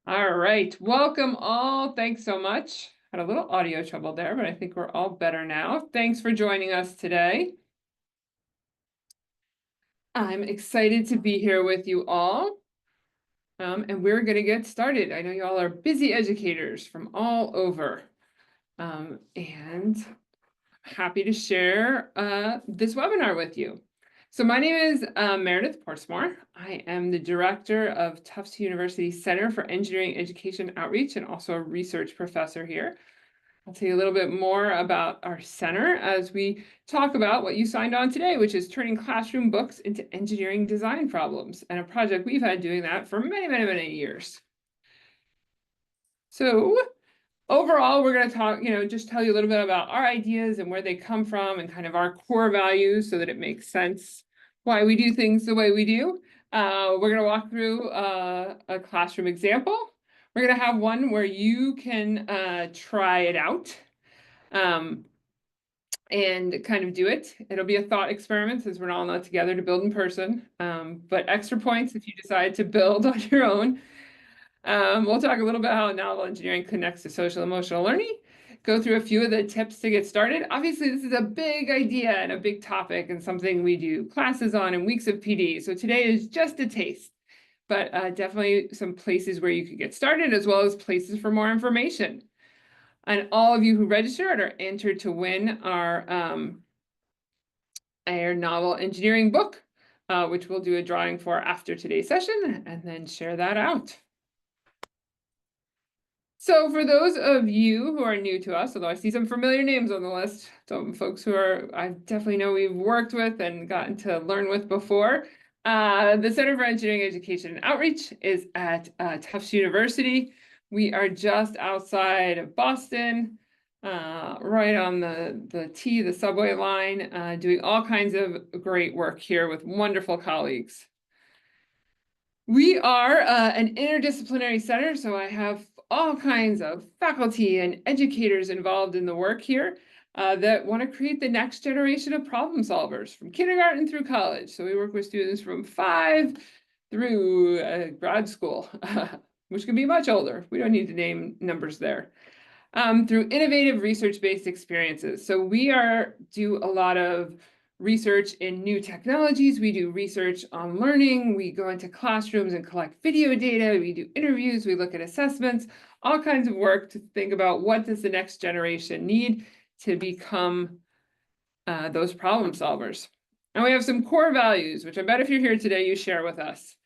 All right, welcome all. Thanks so much. Had a little audio trouble there, but I think we're all better now. Thanks for joining us today. I'm excited to be here with you all. And we're going to get started. I know you all are busy educators from all over. And I'm happy to share this webinar with you. So my name is Meredith Portsmore. I am the director of Tufts University Center for Engineering Education Outreach and also a research professor here. I'll tell you a little bit more about our center as we talk about what you signed on today, which is turning classroom books into engineering design problems, and a project we've had doing that for many, many, many years. So overall, we're going to talk, just tell you a little bit about our ideas and where they come from and kind of our core values so that it makes sense why we do things the way we do. We're going to walk through a classroom example. We're going to have one where you can try it out and kind of do it. It'll be a thought experiment since we're all not together to build in person, but extra points if you decide to build on your own. We'll talk a little bit how novel engineering connects to social emotional learning, go through a few of the tips to get started. Obviously, this is a big idea and a big topic and something we do classes on and weeks of PD. So today is just a taste, but definitely some places where you could get started as well as places for more information. And all of you who registered are entered to win our novel engineering book, which we'll do a drawing for after today's session and then share that out. So for those of you who are new to us, although I see some familiar names on the list, some folks who I definitely know we've worked with and gotten to learn with before, the Center for Engineering Education and Outreach is at Tufts University. We are just outside of Boston, right on the subway line, doing all kinds of great work here with wonderful colleagues. We are an interdisciplinary center, so I have all kinds of faculty and educators involved in the work here that want to create the next generation of problem solvers from kindergarten through college. So we work with students from 5 through grad school, which can be much older. We don't need to name numbers there. Through innovative research-based experiences. So we do a lot of research in new technologies. We do research on learning. We go into classrooms and collect video data. We do interviews. We look at assessments, all kinds of work to think about what does the next generation need to become those problem solvers. And we have some core values, which I bet if you're here today, you share with us,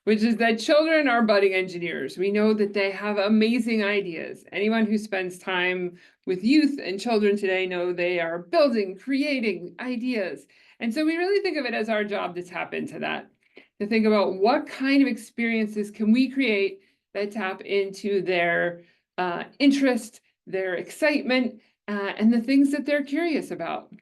which is that children are budding engineers. We know that they have amazing ideas. Anyone who spends time with youth and children today know they are building, creating ideas. And so we really think of it as our job to tap into that, to think about what kind of experiences can we create that tap into their interest, their excitement, and the things that they're curious about.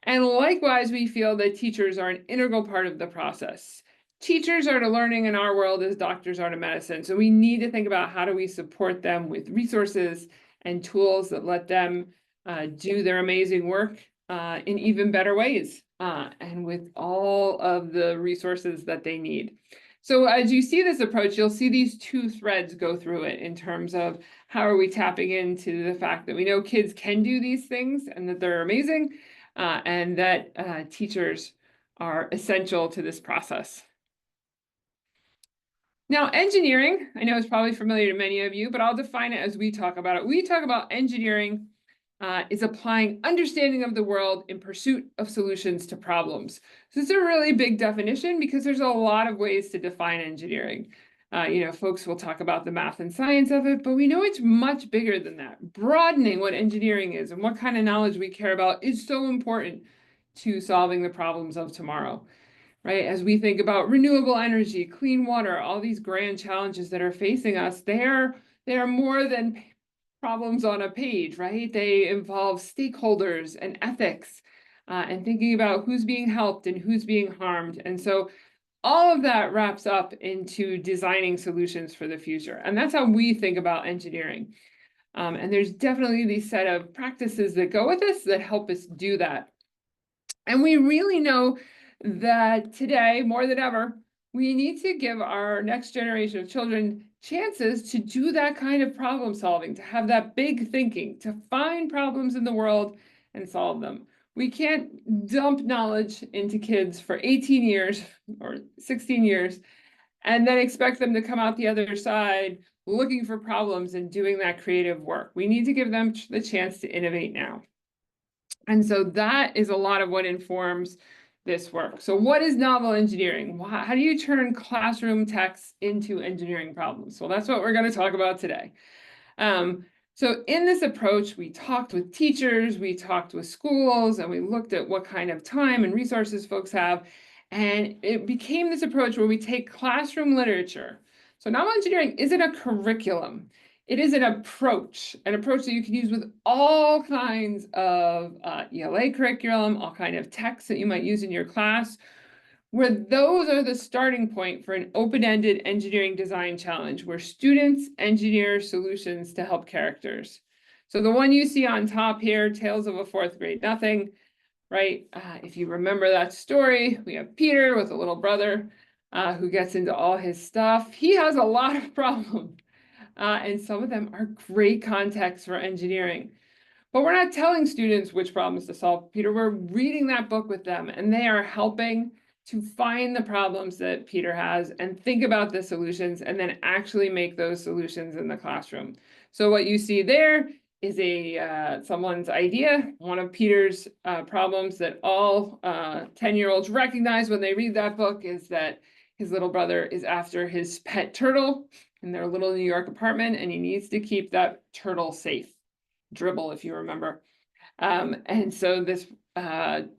And likewise, we feel that teachers are an integral part of the process. Teachers are to learning in our world as doctors are to medicine. So we need to think about how do we support them with resources and tools that let them do their amazing work in even better ways and with all of the resources that they need. So as you see this approach, you'll see these two threads go through it in terms of how are we tapping into the fact that we know kids can do these things and that they're amazing and that teachers are essential to this process. Now, engineering, I know is probably familiar to many of you, but I'll define it as we talk about it. We talk about engineering is applying understanding of the world in pursuit of solutions to problems. So it's a really big definition because there's a lot of ways to define engineering. Folks will talk about the math and science of it, but we know it's much bigger than that. Broadening what engineering is and what kind of knowledge we care about is so important to solving the problems of tomorrow. Right? As we think about renewable energy, clean water, all these grand challenges that are facing us, they are more than problems on a page, right? They involve stakeholders and ethics and thinking about who's being helped and who's being harmed. And so all of that wraps up into designing solutions for the future. And that's how we think about engineering. And there's definitely these set of practices that go with this that help us do that. And we really know that today, more than ever, We need to give our next generation of children chances to do that kind of problem solving, to have that big thinking, to find problems in the world and solve them. We can't dump knowledge into kids for 18 years or 16 years and then expect them to come out the other side looking for problems and doing that creative work. We need to give them the chance to innovate now. And so that is a lot of what informs this work. So what is novel engineering? How do you turn classroom texts into engineering problems? Well, that's what we're going to talk about today. So in this approach, we talked with teachers, we talked with schools, and we looked at what kind of time and resources folks have. And it became this approach where we take classroom literature. So novel engineering isn't a curriculum. It is an approach that you can use with all kinds of ELA curriculum, all kind of texts that you might use in your class, where those are the starting point for an open-ended engineering design challenge where students engineer solutions to help characters. So the one you see on top here, Tales of a Fourth Grade Nothing, right? If you remember that story, we have Peter with a little brother who gets into all his stuff. He has a lot of problems, and some of them are great context for engineering. But we're not telling students which problems to solve, Peter. We're reading that book with them, and they are helping to find the problems that Peter has and think about the solutions and then actually make those solutions in the classroom. So what you see there is someone's idea. One of Peter's problems that all 10-year-olds recognize when they read that book is that his little brother is after his pet turtle in their little New York apartment, and he needs to keep that turtle safe. Dribble, if you remember. And so this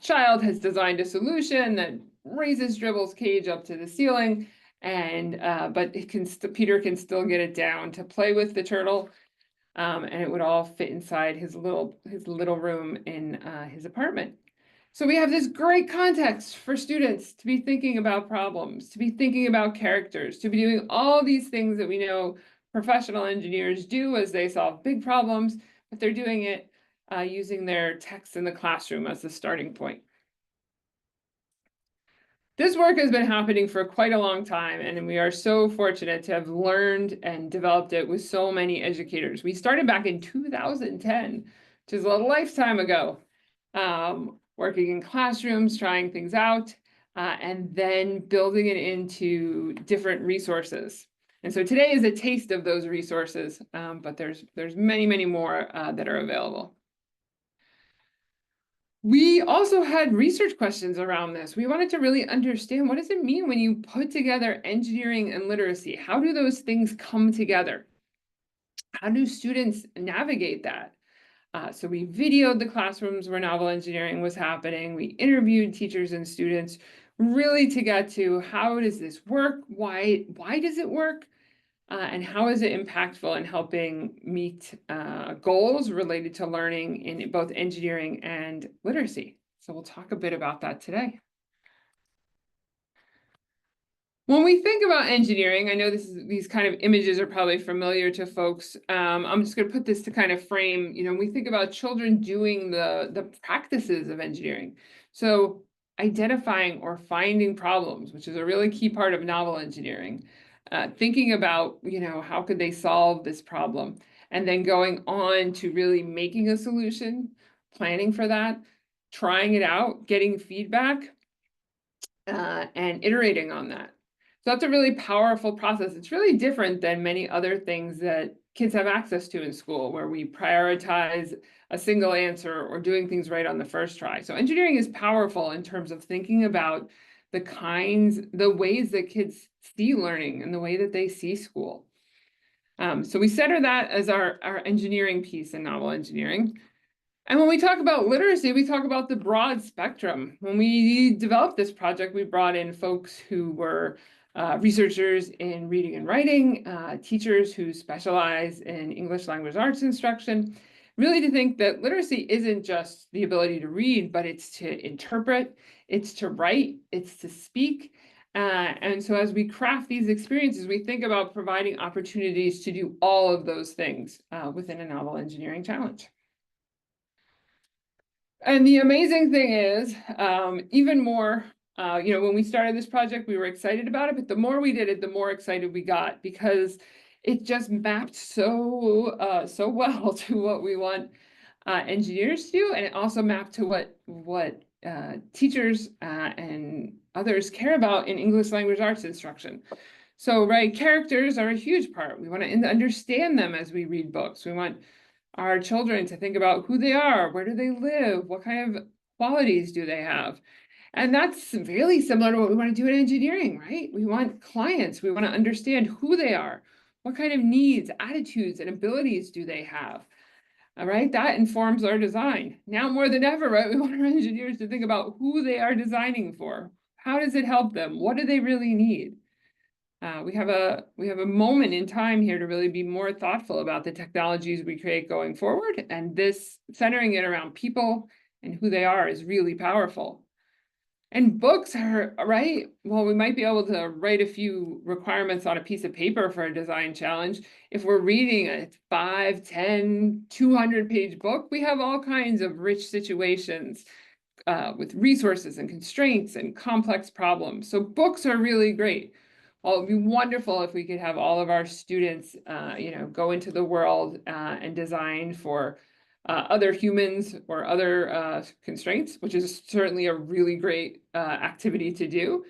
child has designed a solution that raises Dribble's cage up to the ceiling, and but Peter can still get it down to play with the turtle, and it would all fit inside his little room in his apartment. So we have this great context for students to be thinking about problems, to be thinking about characters, to be doing all these things that we know professional engineers do as they solve big problems, but they're doing it using their texts in the classroom as the starting point. This work has been happening for quite a long time, and we are so fortunate to have learned and developed it with so many educators. We started back in 2010, which is a lifetime ago, working in classrooms, trying things out, and then building it into different resources. And so today is a taste of those resources, but there's many, many more that are available. We also had research questions around this. We wanted to really understand, what does it mean when you put together engineering and literacy? How do those things come together? How do students navigate that? So we videoed the classrooms where novel engineering was happening. We interviewed teachers and students really to get to how does this work? Why does it work? And how is it impactful in helping meet goals related to learning in both engineering and literacy? So we'll talk a bit about that today. When we think about engineering, I know these kind of images are probably familiar to folks. I'm just going to put this to kind of frame, we think about children doing the practices of engineering. So identifying or finding problems, which is a really key part of novel engineering. Thinking about, how could they solve this problem? And then going on to really making a solution, planning for that, trying it out, getting feedback, and iterating on that. So that's a really powerful process. It's really different than many other things that kids have access to in school, where we prioritize a single answer or doing things right on the first try. So engineering is powerful in terms of thinking about the ways that kids see learning and the way that they see school. So we center that as our engineering piece in novel engineering. And when we talk about literacy, we talk about the broad spectrum. When we developed this project, we brought in folks who were researchers in reading and writing, teachers who specialize in English language arts instruction, really to think that literacy isn't just the ability to read, but it's to interpret, it's to write, it's to speak. And so as we craft these experiences, we think about providing opportunities to do all of those things within a novel engineering challenge. And the amazing thing is, even more When we started this project, we were excited about it, but the more we did it, the more excited we got, because it just mapped so well to what we want engineers to do, and it also mapped to what teachers and others care about in English language arts instruction. So, right, characters are a huge part. We want to understand them as we read books. We want our children to think about who they are, where do they live, what kind of qualities do they have. And that's really similar to what we want to do in engineering, right? We want clients, we want to understand who they are, what kind of needs, attitudes, and abilities do they have. All right, that informs our design. Now more than ever, right? We want our engineers to think about who they are designing for. How does it help them? What do they really need? We have a moment in time here to really be more thoughtful about the technologies we create going forward, and this centering it around people and who they are is really powerful. And books are, right? Well, we might be able to write a few requirements on a piece of paper for a design challenge. If we're reading a 5, 10, 200-page book, we have all kinds of rich situations with resources and constraints and complex problems. So books are really great. Well, it'd be wonderful if we could have all of our students, go into the world and design for other humans or other constraints, which is certainly a really great activity to do.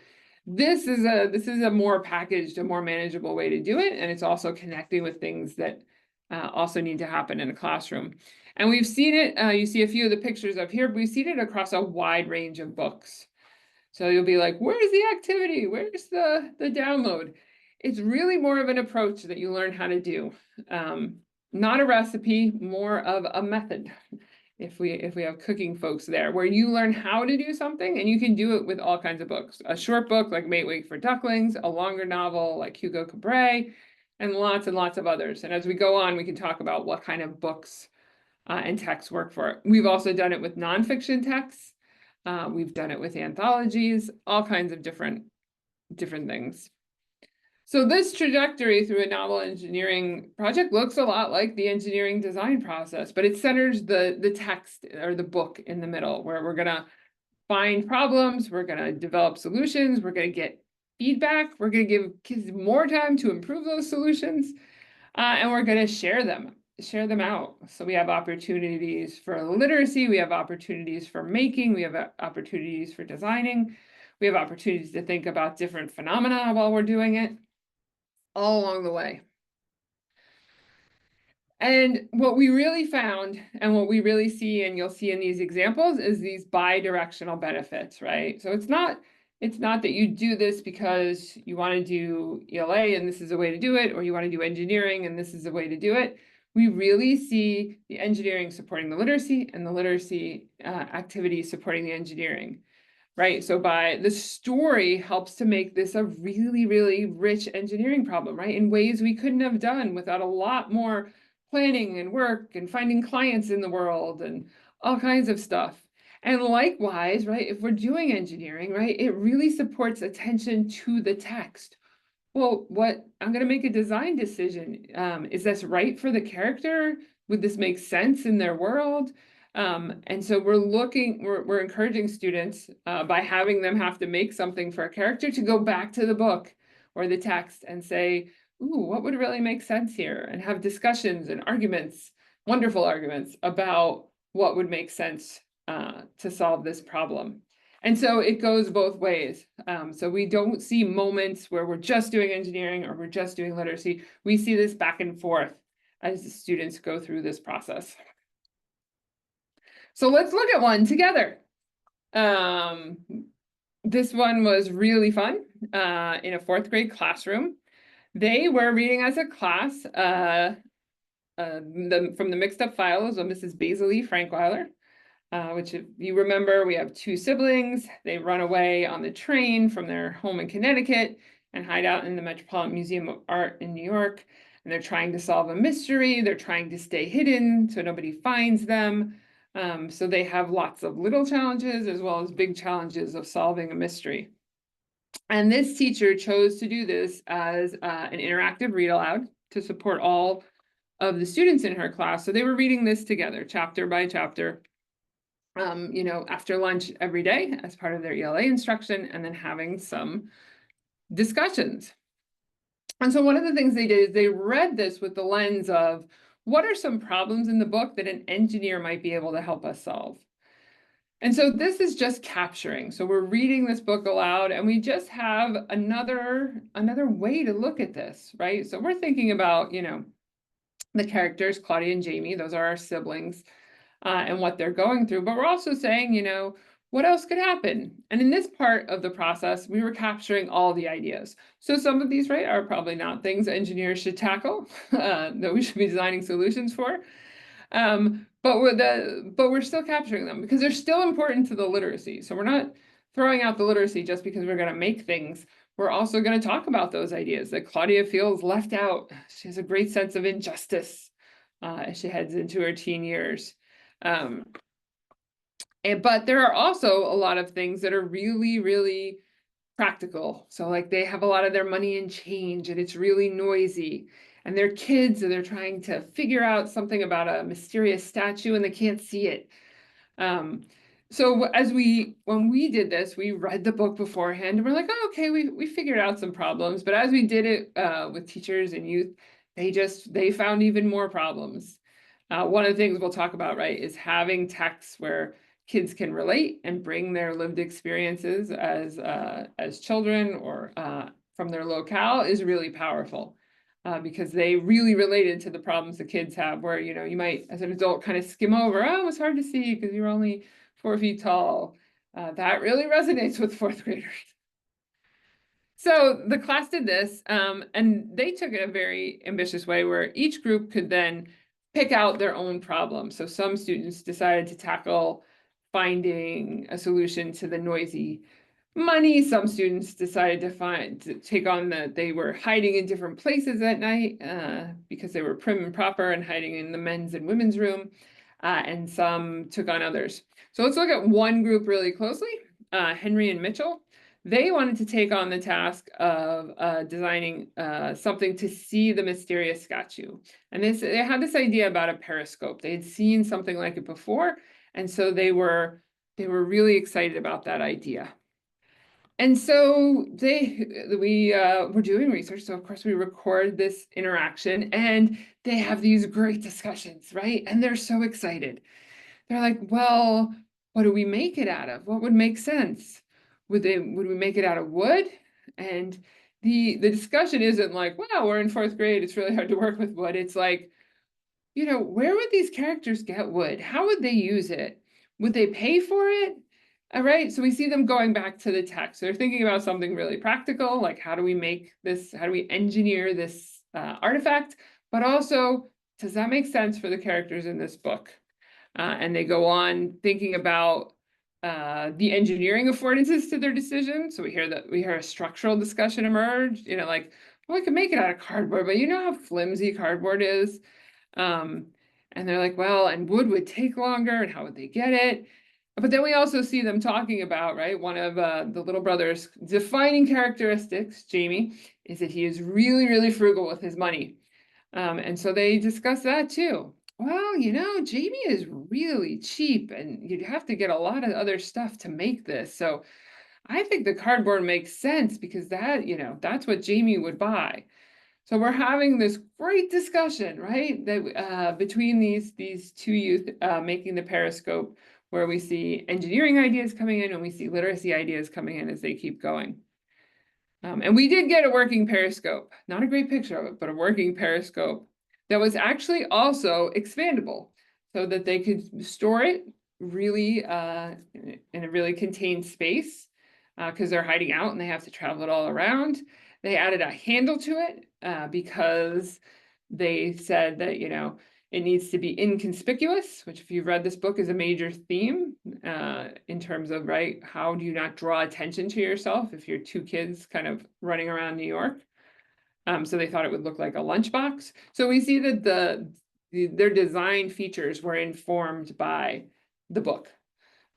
This is a more packaged, a more manageable way to do it, and it's also connecting with things that also need to happen in a classroom. And we've seen it, you see a few of the pictures up here, but we've seen it across a wide range of books. So you'll be like, where's the activity? Where's the download? It's really more of an approach that you learn how to do. Not a recipe, more of a method. If we have cooking folks there, where you learn how to do something, and you can do it with all kinds of books. A short book like Mate Wake for Ducklings, a longer novel like Hugo Cabret, and lots of others. And as we go on, we can talk about what kind of books and texts work for it. We've also done it with nonfiction texts. We've done it with anthologies, all kinds of different things. So this trajectory through a novel engineering project looks a lot like the engineering design process, but it centers the text or the book in the middle, where we're gonna find problems, we're gonna develop solutions, we're gonna get feedback, we're gonna give kids more time to improve those solutions, and we're gonna share them out. So we have opportunities for literacy, we have opportunities for making, we have opportunities for designing, we have opportunities to think about different phenomena while we're doing it, all along the way. And what we really found, and what we really see, and you'll see in these examples, is these bi-directional benefits, right? So it's not that you do this because you want to do ELA and this is a way to do it, or you want to do engineering and this is a way to do it. We really see the engineering supporting the literacy, and the literacy activity supporting the engineering. Right, so by the story helps to make this a really, really rich engineering problem, right? In ways we couldn't have done without a lot more planning and work and finding clients in the world and all kinds of stuff. And likewise, right, if we're doing engineering, right, it really supports attention to the text. Well, I'm going to make a design decision. Is this right for the character? Would this make sense in their world? And so we're encouraging students by having them have to make something for a character to go back to the book or the text and say, ooh, what would really make sense here? And have discussions and arguments, wonderful arguments about what would make sense to solve this problem. And so it goes both ways. So we don't see moments where we're just doing engineering or we're just doing literacy. We see this back and forth as the students go through this process. So let's look at one together. This one was really fun in a 4th grade classroom. They were reading as a class from the Mixed Up Files of Mrs. Baisley Frankweiler. Which, if you remember, we have 2 siblings. They run away on the train from their home in Connecticut and hide out in the Metropolitan Museum of Art in New York. And they're trying to solve a mystery. They're trying to stay hidden so nobody finds them. So they have lots of little challenges as well as big challenges of solving a mystery. And this teacher chose to do this as an interactive read aloud to support all of the students in her class. So they were reading this together, chapter by chapter. you know, after lunch every day as part of their ELA instruction, and then having some discussions. And so one of the things they did is they read this with the lens of what are some problems in the book that an engineer might be able to help us solve? And so this is just capturing. So we're reading this book aloud, and we just have another way to look at this, right? So we're thinking about, you know, the characters, Claudia and Jamie, those are our siblings, and what they're going through. But we're also saying, you know, what else could happen? And in this part of the process, we were capturing all the ideas. So some of these, right, are probably not things engineers should tackle, that we should be designing solutions for. But we're still capturing them because they're still important to the literacy. So we're not throwing out the literacy just because we're going to make things. We're also going to talk about those ideas that Claudia feels left out. She has a great sense of injustice as she heads into her teen years. But there are also a lot of things that are really, really practical. So like they have a lot of their money in change and it's really noisy. And they're kids and they're trying to figure out something about a mysterious statue and they can't see it. So when we did this, we read the book beforehand and we're like, oh, okay, we figured out some problems. But as we did it with teachers and youth, they found even more problems. One of the things we'll talk about, right, is having texts where kids can relate and bring their lived experiences as children or from their locale is really powerful because they really related to the problems the kids have where, you know, you might, as an adult, kind of skim over, oh, it was hard to see because you're only 4 feet tall. That really resonates with fourth graders. So the class did this, and they took it a very ambitious way where each group could then pick out their own problem. So some students decided to tackle finding a solution to the noisy money. Some students decided to take on that they were hiding in different places at night because they were prim and proper and hiding in the men's and women's room. And some took on others. So let's look at one group really closely, Henry and Mitchell. They wanted to take on the task of designing something to see the mysterious statue. And they had this idea about a periscope. They had seen something like it before, and so they were really excited about that idea. And so we were doing research. So of course we record this interaction, and they have these great discussions, right? And they're so excited. They're like, well, what do we make it out of? What would make sense? Would we make it out of wood? And the discussion isn't like, wow, we're in fourth grade, it's really hard to work with wood. It's like, you know, where would these characters get wood? How would they use it? Would they pay for it? All right, so we see them going back to the text. So they're thinking about something really practical, like how do we make this, how do we engineer this artifact? But also, does that make sense for the characters in this book? And they go on thinking about the engineering affordances to their decision. So we hear a structural discussion emerge, you know, like, well, we could make it out of cardboard, but you know how flimsy cardboard is. And they're like, well, and wood would take longer, and how would they get it? But then we also see them talking about, right, one of the little brother's defining characteristics, Jamie, is that he is really, really frugal with his money. And so they discuss that too. Well, you know, Jamie is really cheap and you'd have to get a lot of other stuff to make this. So I think the cardboard makes sense because that, you know, that's what Jamie would buy. So we're having this great discussion, right? That between these two youth making the periscope, where we see engineering ideas coming in and we see literacy ideas coming in as they keep going. And we did get a working periscope, not a great picture of it, but a working periscope that was actually also expandable so that they could store it really in a really contained space because they're hiding out and they have to travel it all around. They added a handle to it because they said that, you know, it needs to be inconspicuous, which if you've read this book is a major theme in terms of, right, how do you not draw attention to yourself if you're two kids kind of running around New York? So they thought it would look like a lunchbox. So we see that their design features were informed by the book.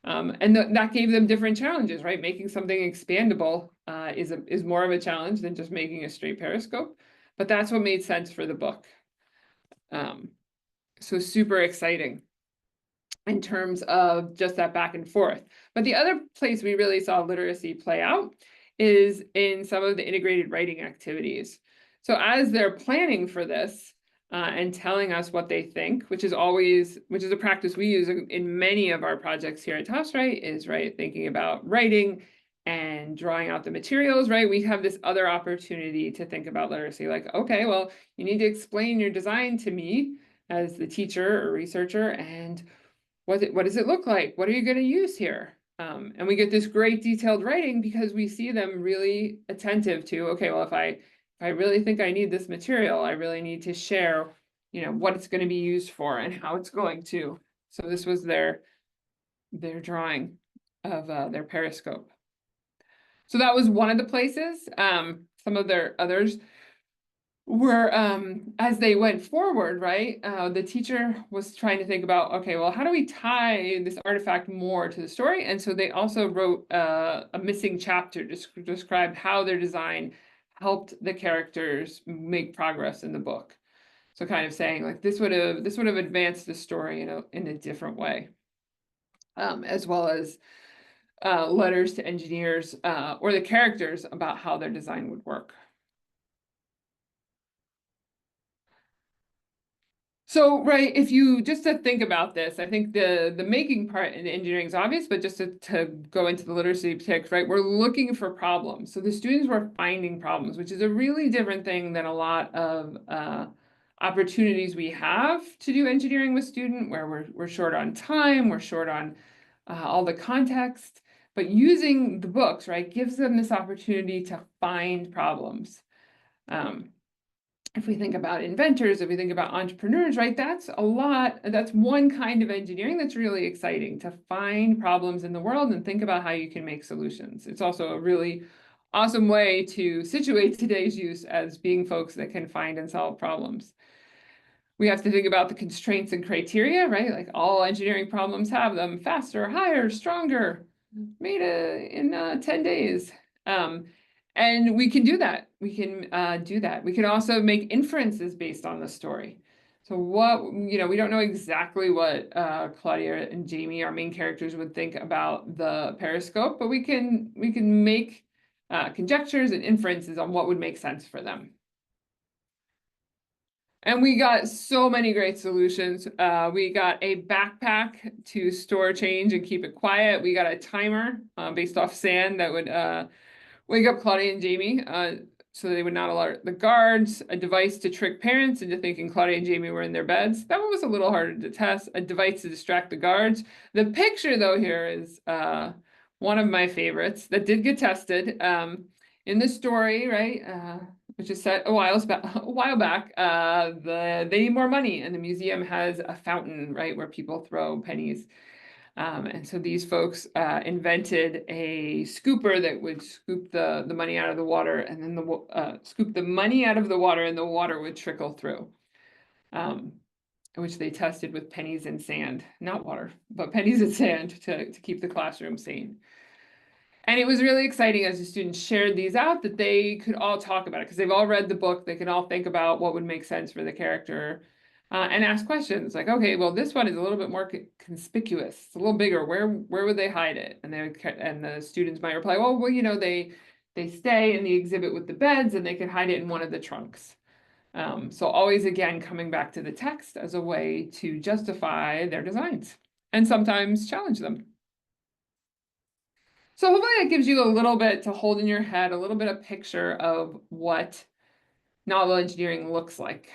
And that gave them different challenges, right? Making something expandable is more of a challenge than just making a straight periscope, but that's what made sense for the book. So super exciting. in terms of just that back and forth. But the other place we really saw literacy play out is in some of the integrated writing activities. So as they're planning for this and telling us what they think, which is a practice we use in many of our projects here at TOSRite, is thinking about writing and drawing out the materials, we have this other opportunity to think about literacy, like, okay, well, you need to explain your design to me as the teacher or researcher, and what does it look like? What are you going to use here? And we get this great detailed writing because we see them really attentive to, okay, well, if I really think I need this material, I really need to share, what it's going to be used for and how it's going to. So this was their drawing of their periscope. So that was one of the places. Some of their others were as they went forward, the teacher was trying to think about, okay, well, how do we tie this artifact more to the story? And so they also wrote a missing chapter, described how their design helped the characters make progress in the book. So kind of saying, like, this would have advanced the story in a different way, as well as letters to engineers or the characters about how their design would work. So, if you just to think about this, I think the making part in engineering is obvious, but just to go into the literacy tips, we're looking for problems. So the students were finding problems, which is a really different thing than a lot of opportunities we have to do engineering with student, where we're short on time, we're short on all the context, but using the books, gives them this opportunity to find problems. If we think about inventors, if we think about entrepreneurs, that's one kind of engineering that's really exciting, to find problems in the world and think about how you can make solutions. It's also a really awesome way to situate today's use as being folks that can find and solve problems. We have to think about the constraints and criteria, like all engineering problems have them: faster, higher, stronger, made in 10 days. And we can do that. We can do that. We can also make inferences based on the story. So we don't know exactly what Claudia and Jamie, our main characters, would think about the periscope, but we can make conjectures and inferences on what would make sense for them. And we got so many great solutions. We got a backpack to store change and keep it quiet. We got a timer based off sand that would wake up Claudia and Jamie so they would not alert the guards, a device to trick parents into thinking Claudia and Jamie were in their beds. That one was a little harder to test, a device to distract the guards. The picture, though, here is one of my favorites that did get tested. In the story, which is set a while back, they need more money, and the museum has a fountain, where people throw pennies. And so these folks invented a scooper that would scoop the money out of the water, and then scoop the money out of the water, and the water would trickle through, which they tested with pennies and sand, not water, but pennies and sand to keep the classroom sane. And it was really exciting as the students shared these out that they could all talk about it, because they've all read the book. They can all think about what would make sense for the character and ask questions like, okay, well, this one is a little bit more conspicuous. It's a little bigger. Where would they hide it? And the students might reply, well, they stay in the exhibit with the beds, and they could hide it in one of the trunks. So always, again, coming back to the text as a way to justify their designs and sometimes challenge them. So hopefully that gives you a little bit to hold in your head, a little bit of picture of what novel engineering looks like.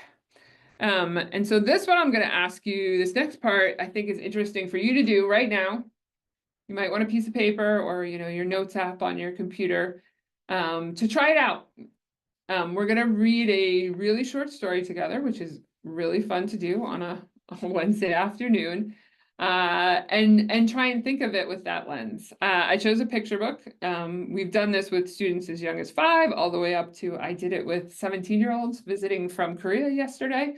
And so this one I'm going to ask you, this next part, I think is interesting for you to do right now. You might want a piece of paper or, your notes app on your computer to try it out. We're going to read a really short story together, which is really fun to do on a Wednesday afternoon. And try and think of it with that lens. I chose a picture book. We've done this with students as young as 5, all the way up to, I did it with 17-year-olds visiting from Korea yesterday.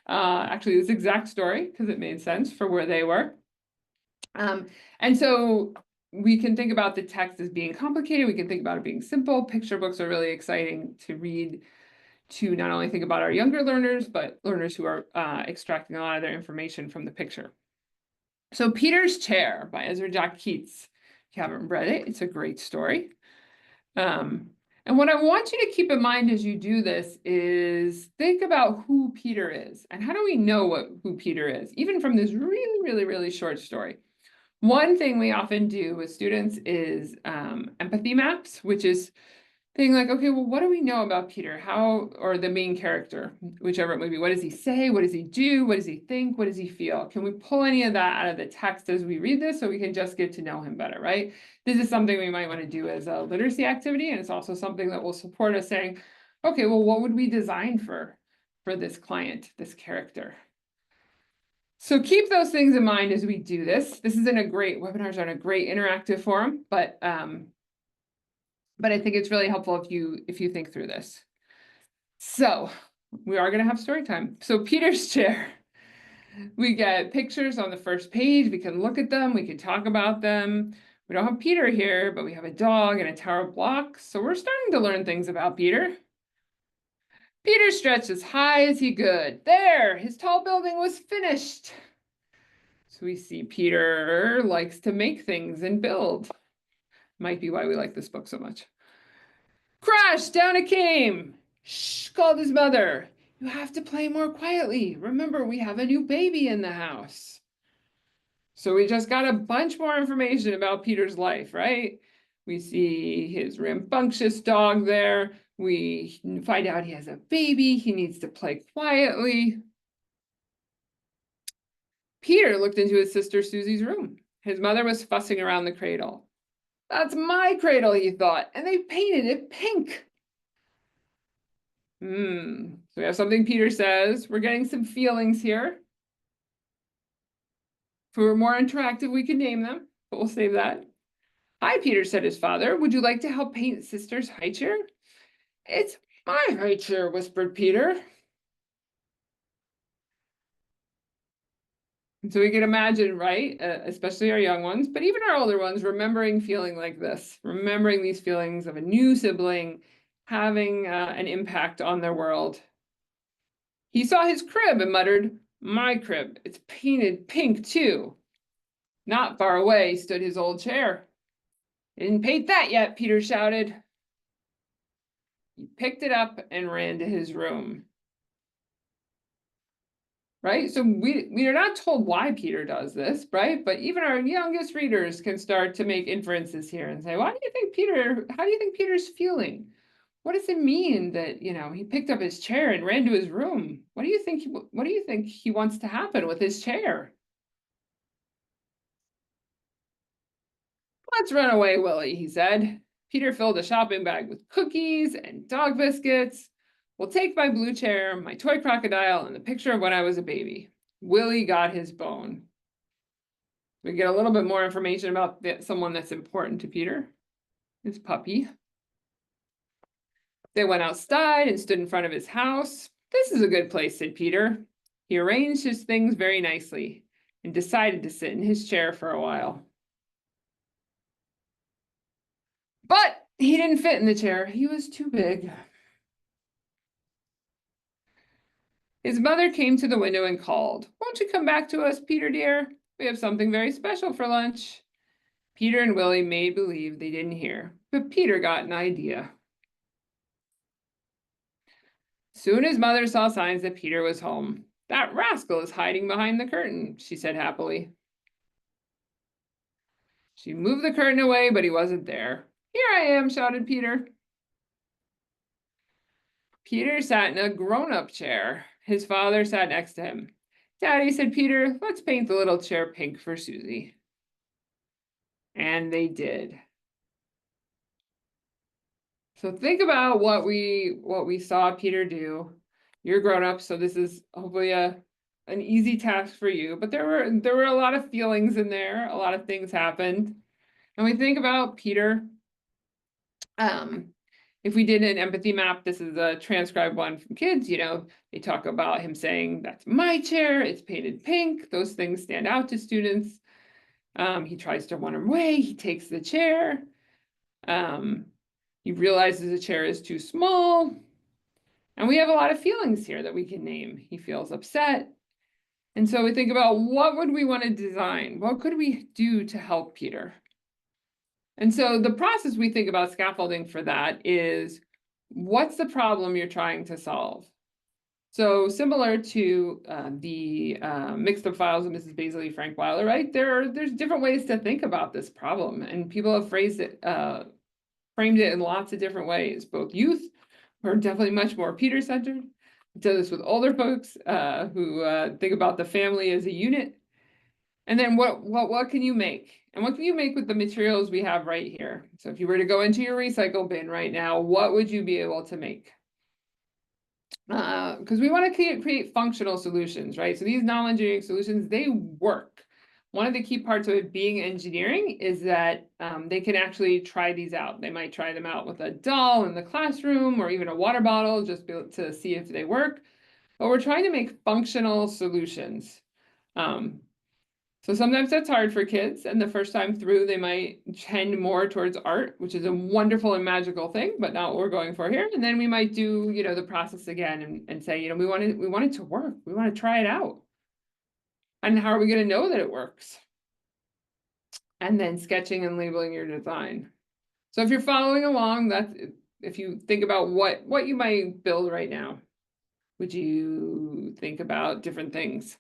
Actually, this exact story, because it made sense for where they were. And so we can think about the text as being complicated. We can think about it being simple. Picture books are really exciting to read, to not only think about our younger learners, but learners who are extracting a lot of their information from the picture. So Peter's Chair by Ezra Jack Keats. If you haven't read it, it's a great story. And what I want you to keep in mind as you do this is think about who Peter is and how do we know who Peter is, even from this really, really, really short story. One thing we often do with students is empathy maps, which is being like, okay, well, what do we know about Peter? How, or the main character, whichever it may be, what does he say? What does he do? What does he think? What does he feel? Can we pull any of that out of the text as we read this so we can just get to know him better, right? This is something we might want to do as a literacy activity, and it's also something that will support us saying, okay, well, what would we design for this client, this character? So keep those things in mind as we do this. This isn't a great, webinars aren't a great interactive forum, but I think it's really helpful if you think through this. So we are going to have story time. So Peter's Chair. We get pictures on the first page. We can look at them. We can talk about them. We don't have Peter here, but we have a dog and a tower of blocks. So we're starting to learn things about Peter. Peter stretched as high as he could. There, his tall building was finished. So we see Peter likes to make things and build. Might be why we like this book so much. Crash, down it came. Shh, called his mother. You have to play more quietly. Remember, we have a new baby in the house. So we just got a bunch more information about Peter's life, right? We see his rambunctious dog there. We find out he has a baby. He needs to play quietly. Peter looked into his sister Susie's room. His mother was fussing around the cradle. That's my cradle, he thought, and they painted it pink. So we have something Peter says. We're getting some feelings here. If we were more interactive, we could name them, but we'll save that. Hi, Peter, said his father. Would you like to help paint sister's high chair? It's my high chair, whispered Peter. And so we can imagine, right, especially our young ones, but even our older ones, remembering feeling like this, remembering these feelings of a new sibling having an impact on their world. He saw his crib and muttered, my crib, it's painted pink too. Not far away stood his old chair. Didn't paint that yet, Peter shouted. He picked it up and ran to his room. Right? So we are not told why Peter does this, right? But even our youngest readers can start to make inferences here and say, how do you think Peter's feeling? What does it mean that, he picked up his chair and ran to his room? What do you think he wants to happen with his chair? Let's run away, Willie, he said. Peter filled a shopping bag with cookies and dog biscuits. We'll take my blue chair, my toy crocodile, and the picture of when I was a baby. Willie got his bone. We get a little bit more information about someone that's important to Peter, his puppy. They went outside and stood in front of his house. This is a good place, said Peter. He arranged his things very nicely and decided to sit in his chair for a while. But he didn't fit in the chair. He was too big. His mother came to the window and called, won't you come back to us, Peter dear? We have something very special for lunch. Peter and Willie made believe they didn't hear, but Peter got an idea. Soon his mother saw signs that Peter was home. That rascal is hiding behind the curtain, she said happily. She moved the curtain away, but he wasn't there. Here I am, shouted Peter. Peter sat in a grown-up chair. His father sat next to him. Daddy, said Peter, let's paint the little chair pink for Susie. And they did. So think about what we saw Peter do. You're grown up, so this is hopefully an easy task for you. But there were a lot of feelings in there. A lot of things happened. And we think about Peter. If we did an empathy map, this is a transcribed one from kids, they talk about him saying, that's my chair, it's painted pink. Those things stand out to students. He tries to run away, he takes the chair. He realizes the chair is too small. And we have a lot of feelings here that we can name. He feels upset. And so we think about what would we want to design? What could we do to help Peter? And so the process we think about scaffolding for that is, what's the problem you're trying to solve? So similar to the mixed up files of Mrs. Baisley Frank Weiler, right? There's different ways to think about this problem, and people have framed it in lots of different ways. Both youth, who are definitely much more Peter-centered, do this with older folks who think about the family as a unit. And then what can you make? And what can you make with the materials we have right here? So if you were to go into your recycle bin right now, what would you be able to make? Because we want to create functional solutions, right? So these non-engineering solutions, they work. One of the key parts of it being engineering is that they can actually try these out. They might try them out with a doll in the classroom or even a water bottle just to see if they work. But we're trying to make functional solutions. So sometimes that's hard for kids, and the first time through, they might tend more towards art, which is a wonderful and magical thing, but not what we're going for here. And then we might do, the process again and say, we want it to work. We want to try it out. And how are we going to know that it works? And then sketching and labeling your design. So if you're following along, if you think about what you might build right now, would you think about different things?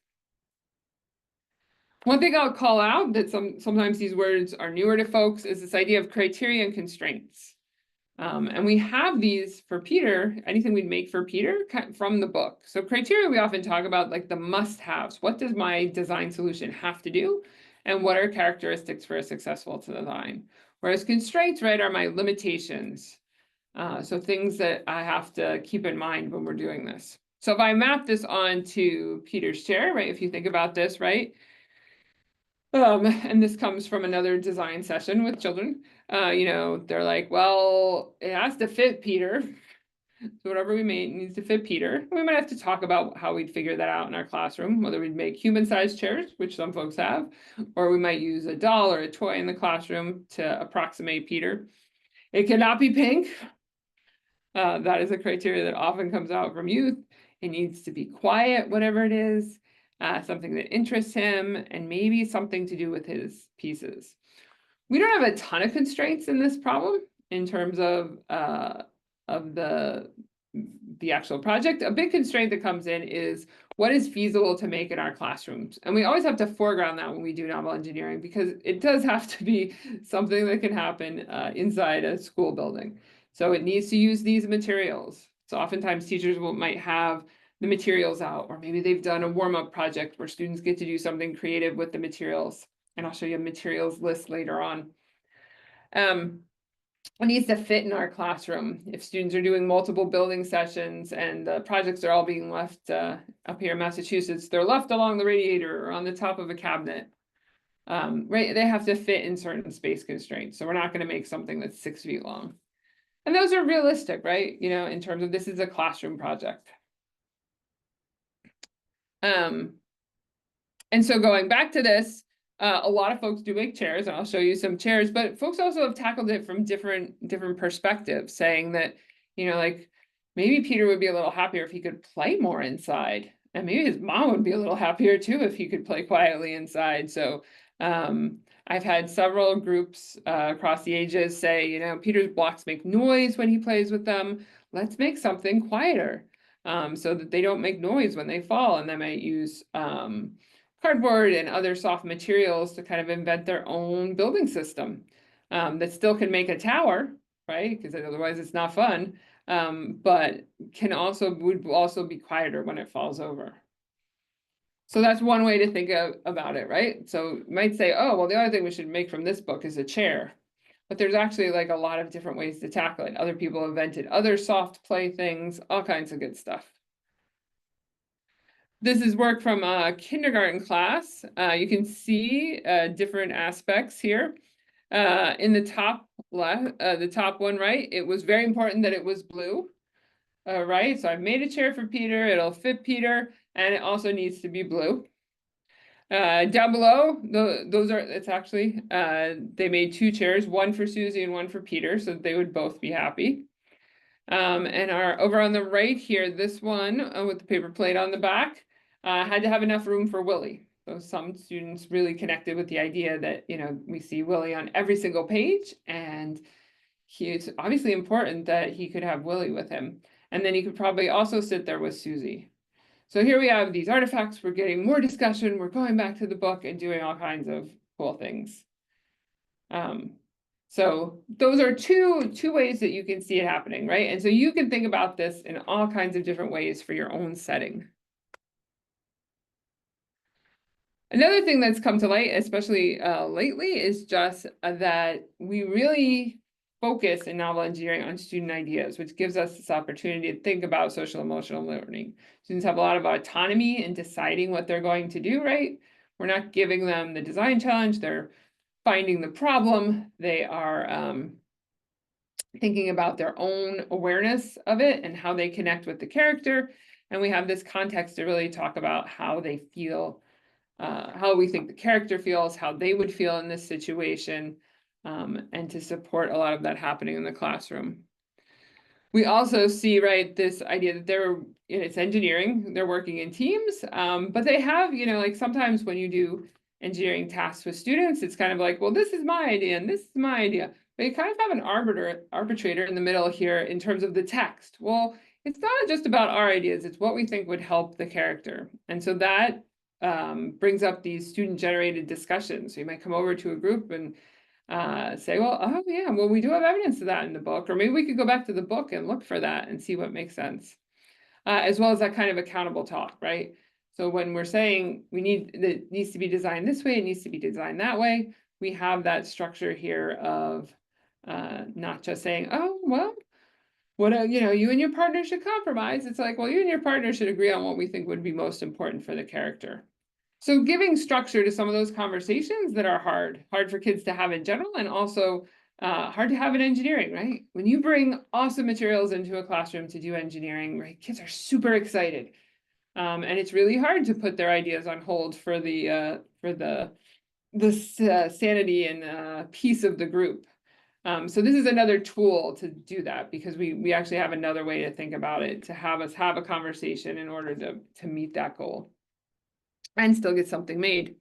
One thing I'll call out that sometimes these words are newer to folks is this idea of criteria and constraints. And we have these for Peter, anything we'd make for Peter from the book. So criteria, we often talk about like the must-haves. What does my design solution have to do? And what are characteristics for a successful design? Whereas constraints, right, are my limitations. So things that I have to keep in mind when we're doing this. So if I map this onto Peter's chair, right, if you think about this, right, and this comes from another design session with children. They're like, well, it has to fit Peter. So whatever we made needs to fit Peter. We might have to talk about how we'd figure that out in our classroom, whether we'd make human-sized chairs, which some folks have, or we might use a doll or a toy in the classroom to approximate Peter. It cannot be pink. That is a criteria that often comes out from youth. It needs to be quiet, whatever it is. Something that interests him, and maybe something to do with his pieces. We don't have a ton of constraints in this problem in terms of the actual project. A big constraint that comes in is what is feasible to make in our classrooms. And we always have to foreground that when we do novel engineering, because it does have to be something that can happen inside a school building. So it needs to use these materials. So oftentimes teachers might have the materials out, or maybe they've done a warm-up project where students get to do something creative with the materials. And I'll show you a materials list later on. It needs to fit in our classroom. If students are doing multiple building sessions and the projects are all being left up here in Massachusetts, they're left along the radiator or on the top of a cabinet. Right, they have to fit in certain space constraints. So we're not going to make something that's 6 feet long. And those are realistic, right? In terms of this is a classroom project. And so going back to this, a lot of folks do make chairs, and I'll show you some chairs, but folks also have tackled it from different perspectives, saying that, like maybe Peter would be a little happier if he could play more inside, and maybe his mom would be a little happier too if he could play quietly inside. So I've had several groups across the ages say, Peter's blocks make noise when he plays with them. Let's make something quieter so that they don't make noise when they fall, and they might use cardboard and other soft materials to kind of invent their own building system that still can make a tower, right? Because otherwise it's not fun, but would also be quieter when it falls over. So that's one way to think about it, right? So you might say, oh, well, the other thing we should make from this book is a chair. But there's actually like a lot of different ways to tackle it. Other people invented other soft play things, all kinds of good stuff. This is work from a kindergarten class. You can see different aspects here. In the top left, the top one, right? It was very important that it was blue, right? So I've made a chair for Peter. It'll fit Peter, and it also needs to be blue. Down below, they made 2 chairs, one for Susie and one for Peter, so they would both be happy. And over on the right here, this one with the paper plate on the back, had to have enough room for Willie. So some students really connected with the idea that, we see Willie on every single page, and it's obviously important that he could have Willie with him. And then he could probably also sit there with Susie. So here we have these artifacts. We're getting more discussion. We're going back to the book and doing all kinds of cool things. So those are two ways that you can see it happening, right? And so you can think about this in all kinds of different ways for your own setting. Another thing that's come to light, especially lately, is just that we really focus in novel engineering on student ideas, which gives us this opportunity to think about social emotional learning. Students have a lot of autonomy in deciding what they're going to do, right? We're not giving them the design challenge. They're finding the problem. They are thinking about their own awareness of it and how they connect with the character. And we have this context to really talk about how they feel, how we think the character feels, how they would feel in this situation, and to support a lot of that happening in the classroom. We also see, right, this idea that it's engineering, they're working in teams, but they have, like sometimes when you do engineering tasks with students, it's kind of like, well, this is my idea and this is my idea. But you kind of have an arbitrator in the middle here in terms of the text. Well, it's not just about our ideas, it's what we think would help the character. And so that brings up these student-generated discussions. So you might come over to a group and say, well, oh yeah, well, we do have evidence of that in the book, or maybe we could go back to the book and look for that and see what makes sense, as well as that kind of accountable talk, right? So when we're saying it needs to be designed this way, it needs to be designed that way, we have that structure here of not just saying, oh, well, you and your partner should compromise. It's like, well, you and your partner should agree on what we think would be most important for the character. So giving structure to some of those conversations that are hard for kids to have in general, and also hard to have in engineering, right? When you bring awesome materials into a classroom to do engineering, right, kids are super excited. And it's really hard to put their ideas on hold for the sanity and peace of the group. So this is another tool to do that, because we actually have another way to think about it, to have us have a conversation in order to meet that goal and still get something made.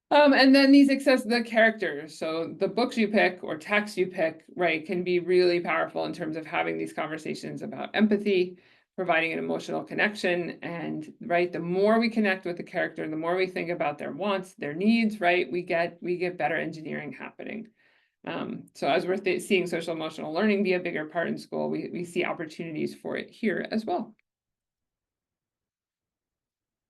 And then these access the characters. So the books you pick or text you pick, right, can be really powerful in terms of having these conversations about empathy, providing an emotional connection. And right, the more we connect with the character, the more we think about their wants, their needs, right, we get better engineering happening. So as we're seeing social emotional learning be a bigger part in school, we see opportunities for it here as well.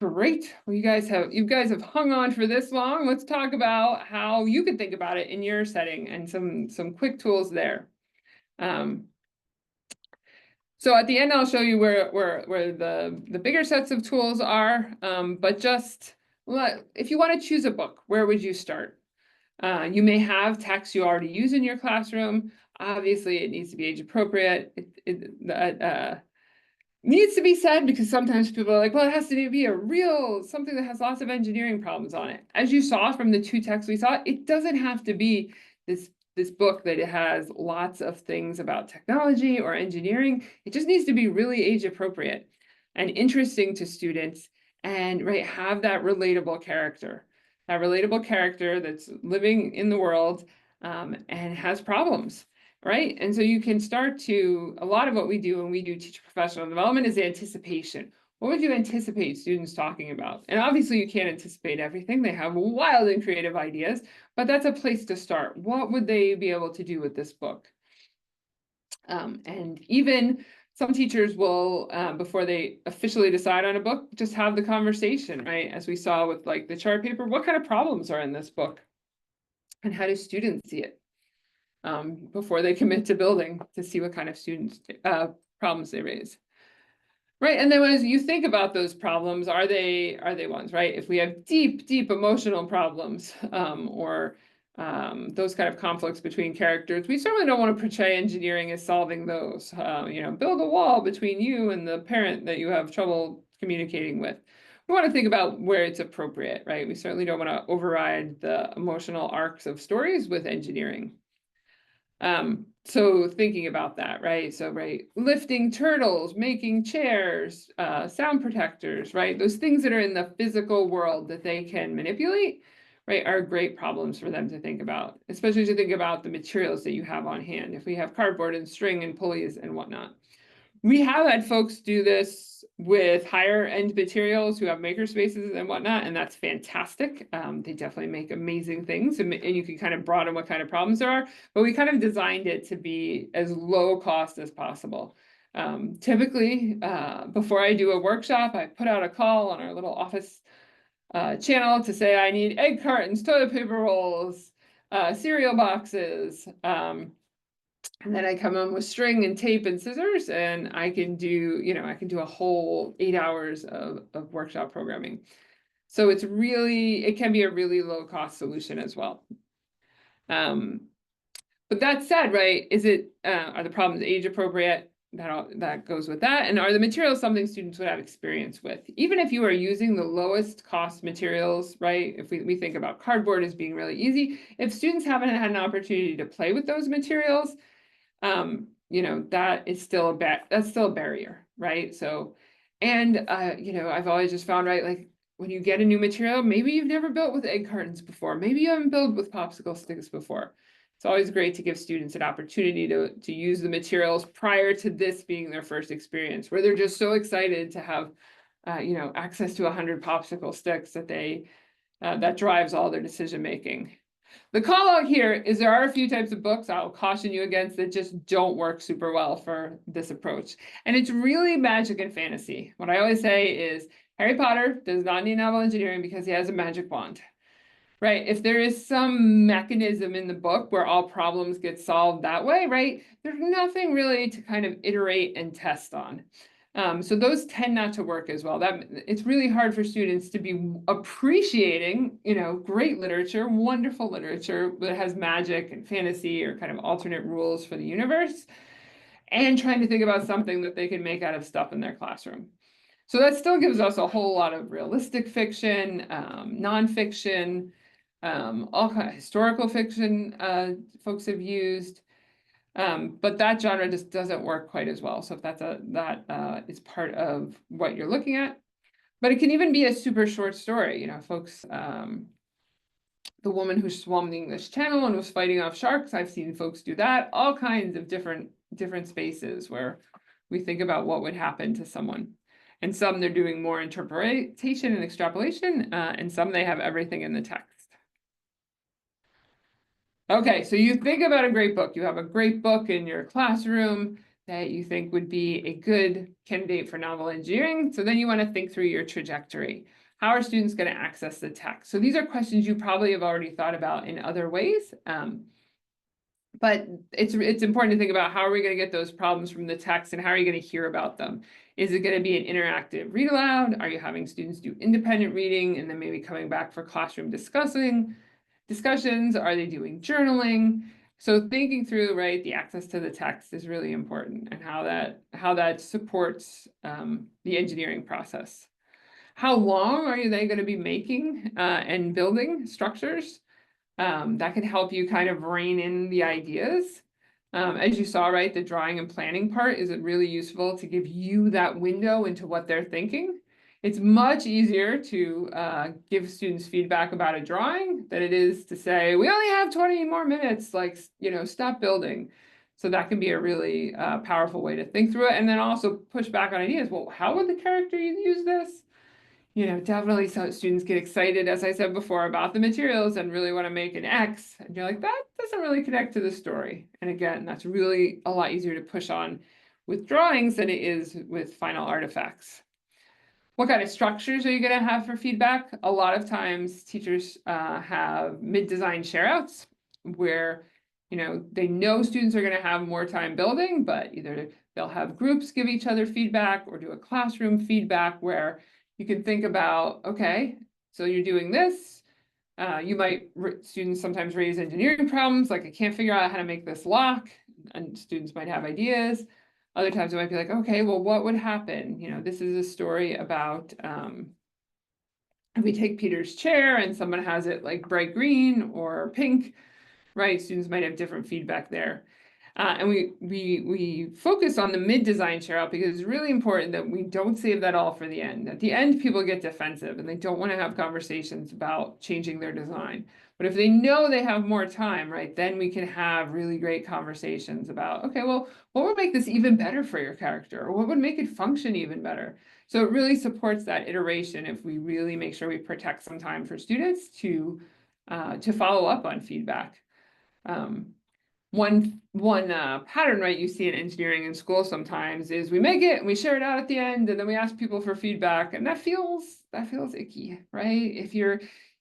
Great. Well, you guys have hung on for this long. Let's talk about how you could think about it in your setting and some quick tools there. So at the end, I'll show you where the bigger sets of tools are. But just if you want to choose a book, where would you start? You may have text you already use in your classroom. Obviously, it needs to be age appropriate. Needs to be said, because sometimes people are like, well, it has to be something that has lots of engineering problems on it. As you saw from the two texts we saw, it doesn't have to be this book that it has lots of things about technology or engineering. It just needs to be really age appropriate and interesting to students, and right, have that relatable character that's living in the world and has problems. Right. And so you can start a lot of what we do when we do teacher professional development is anticipation. What would you anticipate students talking about? And obviously you can't anticipate everything. They have wild and creative ideas, but that's a place to start. What would they be able to do with this book? And even some teachers will, before they officially decide on a book, just have the conversation, right? As we saw with like the chart paper, what kind of problems are in this book? And how do students see it? Before they commit to building, to see what kind of problems they raise. Right, and then as you think about those problems, are they ones, right? If we have deep emotional problems, or those kind of conflicts between characters, we certainly don't want to portray engineering as solving those. Build a wall between you and the parent that you have trouble communicating with. We want to think about where it's appropriate, right? We certainly don't want to override the emotional arcs of stories with engineering. So thinking about that, right? So, right, lifting turtles, making chairs, sound protectors, right? Those things that are in the physical world that they can manipulate, right, are great problems for them to think about, especially to think about the materials that you have on hand. If we have cardboard and string and pulleys and whatnot. We have had folks do this with higher end materials who have maker spaces and whatnot, and that's fantastic. They definitely make amazing things, and you can kind of broaden what kind of problems there are, but we kind of designed it to be as low cost as possible. Typically, before I do a workshop, I put out a call on our little office channel to say I need egg cartons, toilet paper rolls, cereal boxes, and then I come in with string and tape and scissors, and I can do, I can do a whole 8 hours of workshop programming. So it can be a really low cost solution as well. But that said, right, are the problems age appropriate? That goes with that. And are the materials something students would have experience with? Even if you are using the lowest cost materials, right? If we think about cardboard as being really easy, if students haven't had an opportunity to play with those materials, that's still a barrier, right? So, and I've always just found, right, like when you get a new material, maybe you've never built with egg cartons before, maybe you haven't built with popsicle sticks before. It's always great to give students an opportunity to use the materials prior to this being their first experience, where they're just so excited to have, access to 100 popsicle sticks that drives all their decision making. The call out here is there are a few types of books I'll caution you against that just don't work super well for this approach. And it's really magic and fantasy. What I always say is Harry Potter does not need novel engineering because he has a magic wand, right? If there is some mechanism in the book where all problems get solved that way, right, there's nothing really to kind of iterate and test on. So those tend not to work as well. It's really hard for students to be appreciating, great literature, wonderful literature that has magic and fantasy or kind of alternate rules for the universe, and trying to think about something that they can make out of stuff in their classroom. So that still gives us a whole lot of realistic fiction, nonfiction, all kind of historical fiction folks have used. But that genre just doesn't work quite as well. So if that is part of what you're looking at, but it can even be a super short story. Folks, the woman who swam the English Channel and was fighting off sharks. I've seen folks do that. All kinds of different spaces where we think about what would happen to someone. And some they're doing more interpretation and extrapolation, and some they have everything in the text. Okay, so you think about a great book. You have a great book in your classroom that you think would be a good candidate for novel engineering. So then you want to think through your trajectory. How are students going to access the text? So these are questions you probably have already thought about in other ways. But it's important to think about how are we going to get those problems from the text and how are you going to hear about them? Is it going to be an interactive read aloud? Are you having students do independent reading and then maybe coming back for classroom discussions? Are they doing journaling? So thinking through, right, the access to the text is really important and how that supports the engineering process. How long are they going to be making and building structures? That can help you kind of rein in the ideas. As you saw, right, the drawing and planning part is really useful to give you that window into what they're thinking. It's much easier to give students feedback about a drawing than it is to say, we only have 20 more minutes, stop building. So that can be a really powerful way to think through it. And then also push back on ideas. Well, how would the character use this? Definitely so students get excited, as I said before, about the materials and really want to make an X. And you're like, that doesn't really connect to the story. And again, that's really a lot easier to push on with drawings than it is with final artifacts. What kind of structures are you going to have for feedback? A lot of times teachers have mid-design shareouts where, they know students are going to have more time building, but either they'll have groups give each other feedback or do a classroom feedback where you can think about, okay, so you're doing this. Students sometimes raise engineering problems, like I can't figure out how to make this lock, and students might have ideas. Other times it might be like, okay, well, what would happen? This is a story about if we take Peter's chair and someone has it like bright green or pink, right? Students might have different feedback there. And we focus on the mid-design share out because it's really important that we don't save that all for the end. At the end, people get defensive and they don't want to have conversations about changing their design. But if they know they have more time, right, then we can have really great conversations about, okay, well, what would make this even better for your character? Or what would make it function even better? So it really supports that iteration if we really make sure we protect some time for students to follow up on feedback. One pattern, right, you see in engineering in school sometimes is we make it and we share it out at the end, and then we ask people for feedback, and that feels icky, right? If you're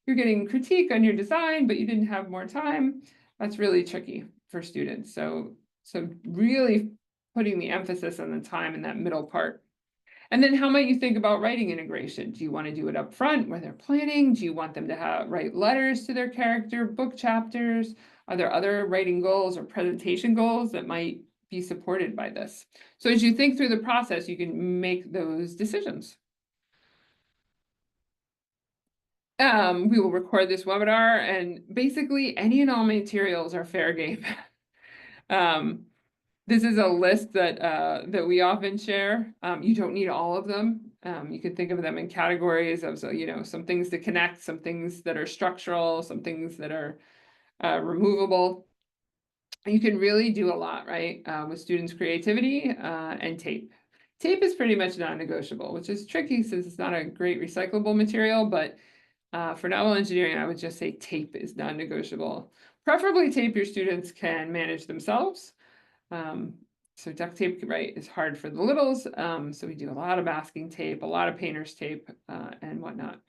getting critique on your design, but you didn't have more time, that's really tricky for students. So really putting the emphasis on the time in that middle part. And then how might you think about writing integration? Do you want to do it up front where they're planning? Do you want them to write letters to their character, book chapters? Are there other writing goals or presentation goals that might be supported by this? So as you think through the process, you can make those decisions. We will record this webinar, and basically any and all materials are fair game. This is a list that we often share. You don't need all of them. You can think of them in categories of, some things to connect, some things that are structural, some things that are removable. You can really do a lot, right, with students' creativity and tape. Tape is pretty much non-negotiable, which is tricky since it's not a great recyclable material, but for novel engineering, I would just say tape is non-negotiable. Preferably tape your students can manage themselves. So duct tape, right, is hard for the littles. So we do a lot of masking tape, a lot of painter's tape, and whatnot.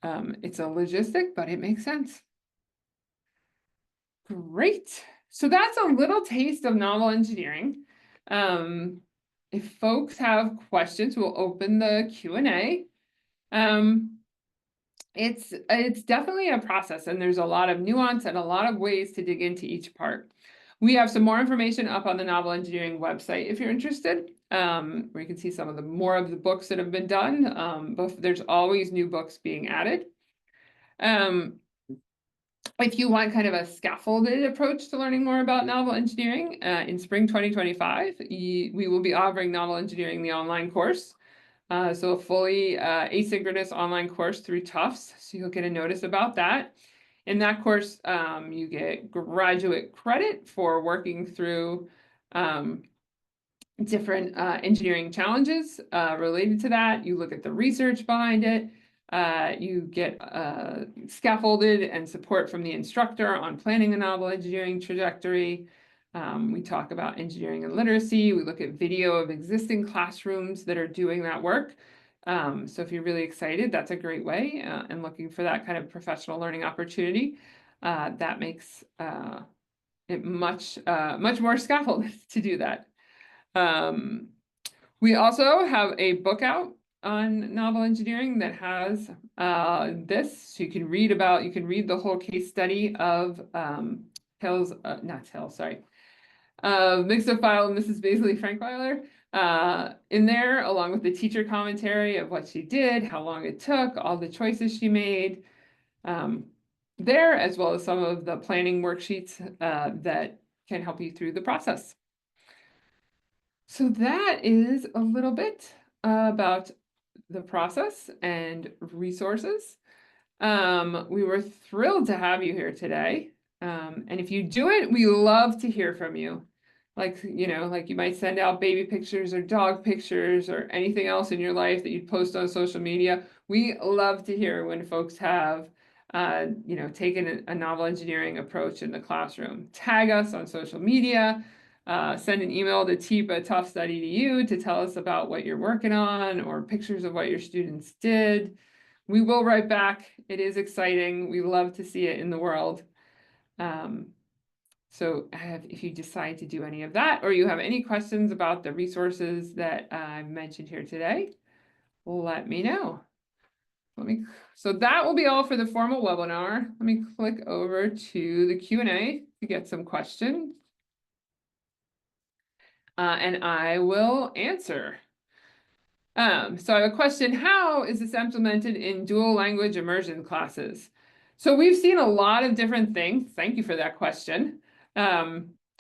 It's a logistic, but it makes sense. Great. So that's a little taste of novel engineering. If folks have questions, we'll open the Q&A. It's definitely a process, and there's a lot of nuance and a lot of ways to dig into each part. We have some more information up on the Novel Engineering website if you're interested, where you can see some of the more of the books that have been done. There's always new books being added. If you want kind of a scaffolded approach to learning more about novel engineering, in spring 2025, we will be offering Novel Engineering, the online course. So a fully asynchronous online course through Tufts. So you'll get a notice about that. In that course, you get graduate credit for working through different engineering challenges related to that. You look at the research behind it. You get scaffolded and support from the instructor on planning a novel engineering trajectory. We talk about engineering and literacy. We look at video of existing classrooms that are doing that work. So if you're really excited, that's a great way, and looking for that kind of professional learning opportunity, that makes it much more scaffolded to do that. We also have a book out on novel engineering that has this. So you can read the whole case study of Mixophile and Mrs. Baisley Frankweiler in there, along with the teacher commentary of what she did, how long it took, all the choices she made there, as well as some of the planning worksheets that can help you through the process. So that is a little bit about the process and resources. We were thrilled to have you here today. And if you do it, we love to hear from you. Like you might send out baby pictures or dog pictures or anything else in your life that you'd post on social media. We love to hear when folks have, taken a novel engineering approach in the classroom. Tag us on social media. Send an email to teep@tuftsstudy.edu to tell us about what you're working on or pictures of what your students did. We will write back. It is exciting. We love to see it in the world. So if you decide to do any of that, or you have any questions about the resources that I've mentioned here today, let me know. So that will be all for the formal webinar. Let me click over to the Q&A to get some questions. And I will answer. So I have a question: how is this implemented in dual language immersion classes? So we've seen a lot of different things. Thank you for that question.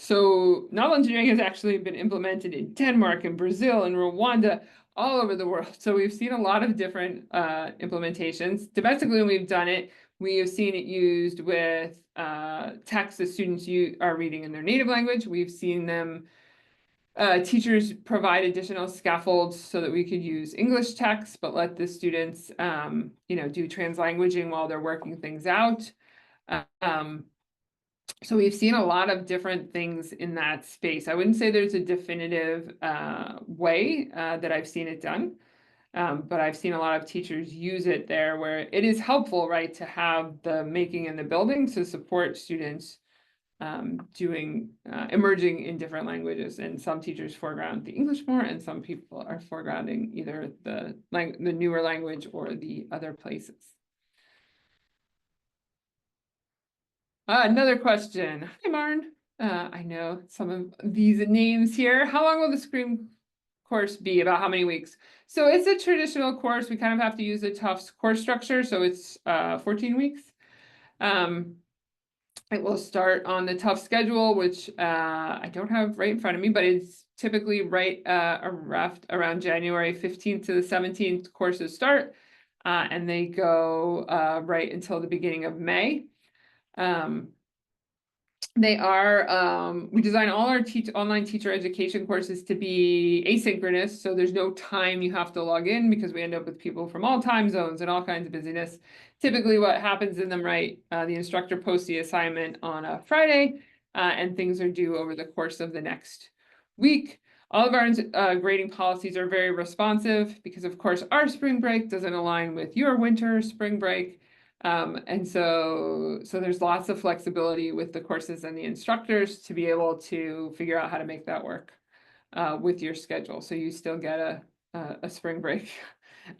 So novel engineering has actually been implemented in Denmark and Brazil and Rwanda, all over the world. So we've seen a lot of different implementations. Domestically, when we've done it, we have seen it used with text that students are reading in their native language. We've seen them teachers provide additional scaffolds so that we could use English text, but let the students, do translanguaging while they're working things out. So we've seen a lot of different things in that space. I wouldn't say there's a definitive way that I've seen it done, but I've seen a lot of teachers use it there where it is helpful, right, to have the making and the building to support students emerging in different languages. And some teachers foreground the English more, and some people are foregrounding either the newer language or the other places. Another question. Hi, Marn. I know some of these names here. How long will the Scream course be? About how many weeks? So it's a traditional course. We kind of have to use a Tufts course structure. So it's 14 weeks. It will start on the Tufts schedule, which I don't have right in front of me, but it's typically right around January 15th to the 17th courses start. And they go right until the beginning of May. We design all our online teacher education courses to be asynchronous, so there's no time you have to log in because we end up with people from all time zones and all kinds of busyness. Typically what happens in them, right, the instructor posts the assignment on a Friday, and things are due over the course of the next week. All of our grading policies are very responsive because, of course, our spring break doesn't align with your winter spring break. And so there's lots of flexibility with the courses and the instructors to be able to figure out how to make that work with your schedule. So you still get a spring break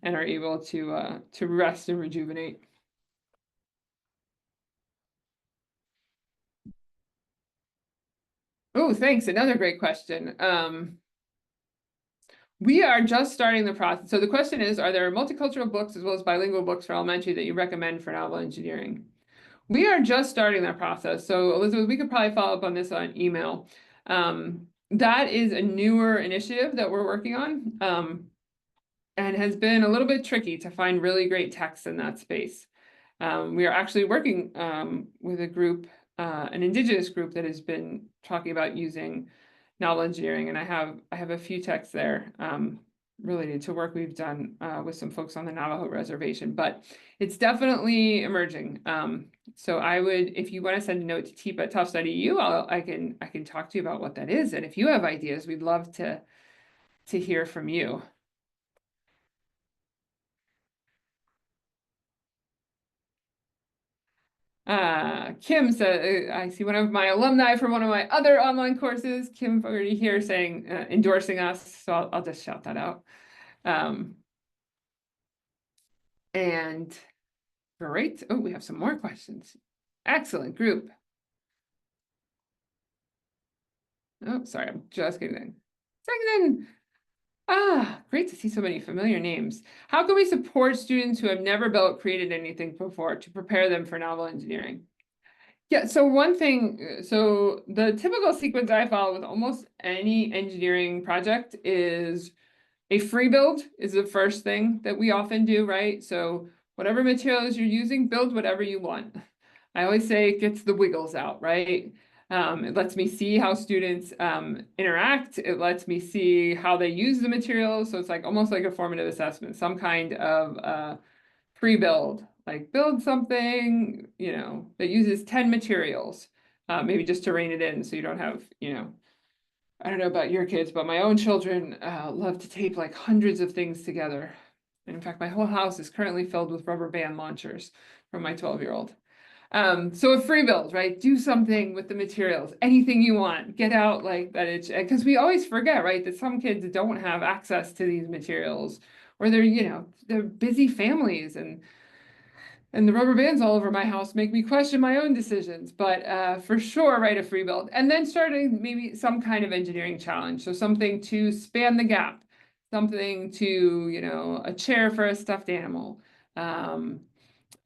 and are able to rest and rejuvenate. Oh, thanks. Another great question. We are just starting the process. So the question is, are there multicultural books as well as bilingual books for elementary that you recommend for novel engineering? We are just starting that process. So Elizabeth, we could probably follow up on this on email. That is a newer initiative that we're working on, and has been a little bit tricky to find really great texts in that space. We are actually working with a group, an Indigenous group that has been talking about using novel engineering, and I have a few texts there related to work we've done with some folks on the Navajo reservation, but it's definitely emerging. So I would, if you want to send a note to teep@tufts.edu, I can talk to you about what that is, and if you have ideas, we'd love to hear from you. Kim said, I see one of my alumni from one of my other online courses, Kim already here saying, endorsing us. So I'll just shout that out. And great. Oh, we have some more questions. Excellent group. Oh, sorry, I'm just getting second. Great to see so many familiar names. How can we support students who have never created anything before to prepare them for novel engineering? Yeah, so one thing, so the typical sequence I follow with almost any engineering project is a free build is the first thing that we often do, right? So whatever materials you're using, build whatever you want. I always say it gets the wiggles out, right? It lets me see how students interact. It lets me see how they use the materials. So it's like almost like a formative assessment, some kind of pre-build, like build something, that uses 10 materials, maybe just to rein it in so you don't have, I don't know about your kids, but my own children love to tape like hundreds of things together. And in fact, my whole house is currently filled with rubber band launchers from my 12-year-old. So a free build, right? Do something with the materials, anything you want, get out like that. Because we always forget, right, that some kids don't have access to these materials, or they're busy families, and the rubber bands all over my house make me question my own decisions. But for sure, write a free build. And then starting maybe some kind of engineering challenge. So something to span the gap, something to, a chair for a stuffed animal,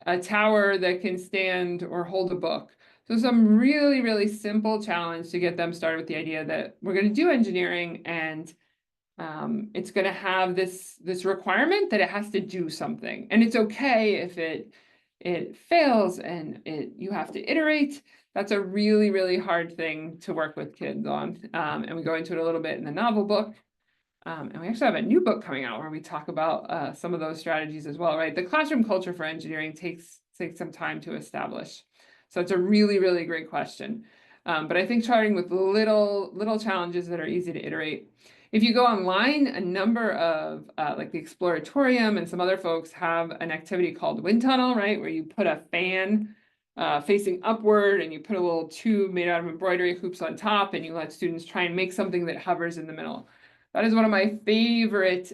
a tower that can stand or hold a book. So some really, really simple challenge to get them started with the idea that we're going to do engineering, and it's going to have this requirement that it has to do something, and it's okay if it fails and you have to iterate. That's a really, really hard thing to work with kids on, and we go into it a little bit in the novel book. And we actually have a new book coming out where we talk about some of those strategies as well, right? The classroom culture for engineering takes some time to establish. So it's a really, really great question. But I think starting with little challenges that are easy to iterate. If you go online, a number of like the Exploratorium and some other folks have an activity called Wind Tunnel, right? Where you put a fan facing upward and you put a little tube made out of embroidery hoops on top, and you let students try and make something that hovers in the middle. That is one of my favorite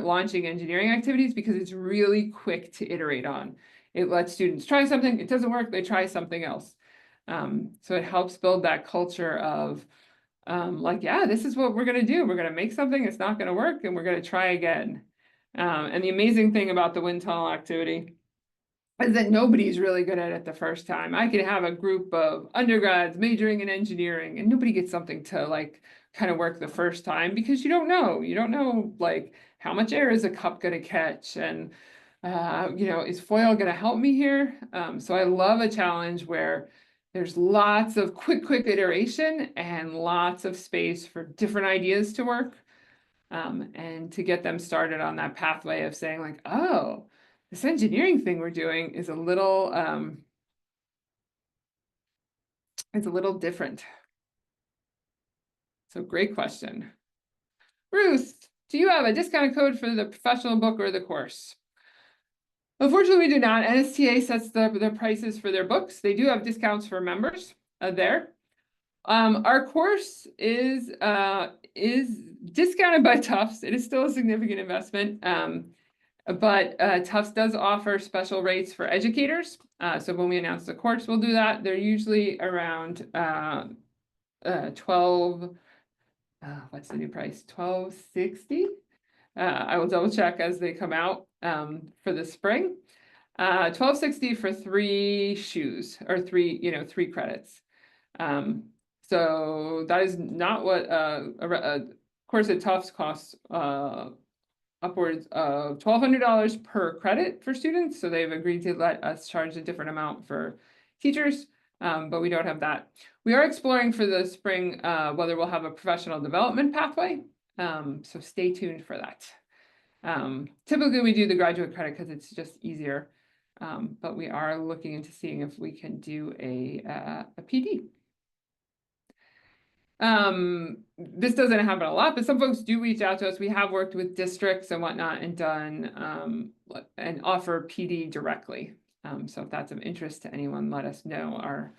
launching engineering activities because it's really quick to iterate on. It lets students try something, it doesn't work, they try something else. So it helps build that culture of like, yeah, this is what we're going to do. We're going to make something, it's not going to work, and we're going to try again. And the amazing thing about the wind tunnel activity is that nobody's really good at it the first time. I could have a group of undergrads majoring in engineering, and nobody gets something to like kind of work the first time because you don't know like how much air is a cup going to catch, and is foil going to help me here? So I love a challenge where there's lots of quick iteration and lots of space for different ideas to work, and to get them started on that pathway of saying like, oh, this engineering thing we're doing is a little it's a little different. So great question. Ruth, do you have a discount code for the professional book or the course? Unfortunately, we do not. NSTA sets the prices for their books. They do have discounts for members there. Our course is discounted by Tufts. It is still a significant investment, but Tufts does offer special rates for educators. So when we announce the course, we'll do that. They're usually around 12. What's the new price? $12.60. I will double check as they come out for the spring. $12.60 for 3 shoes, or 3 credits. So that is not what a course at Tufts costs, upwards of $1,200 per credit for students. So they've agreed to let us charge a different amount for teachers, but we don't have that. We are exploring for the spring whether we'll have a professional development pathway. So stay tuned for that. Typically we do the graduate credit because it's just easier, but we are looking into seeing if we can do a PD. This doesn't happen a lot, but some folks do reach out to us. We have worked with districts and whatnot and done and offer PD directly. So if that's of interest to anyone, let us know.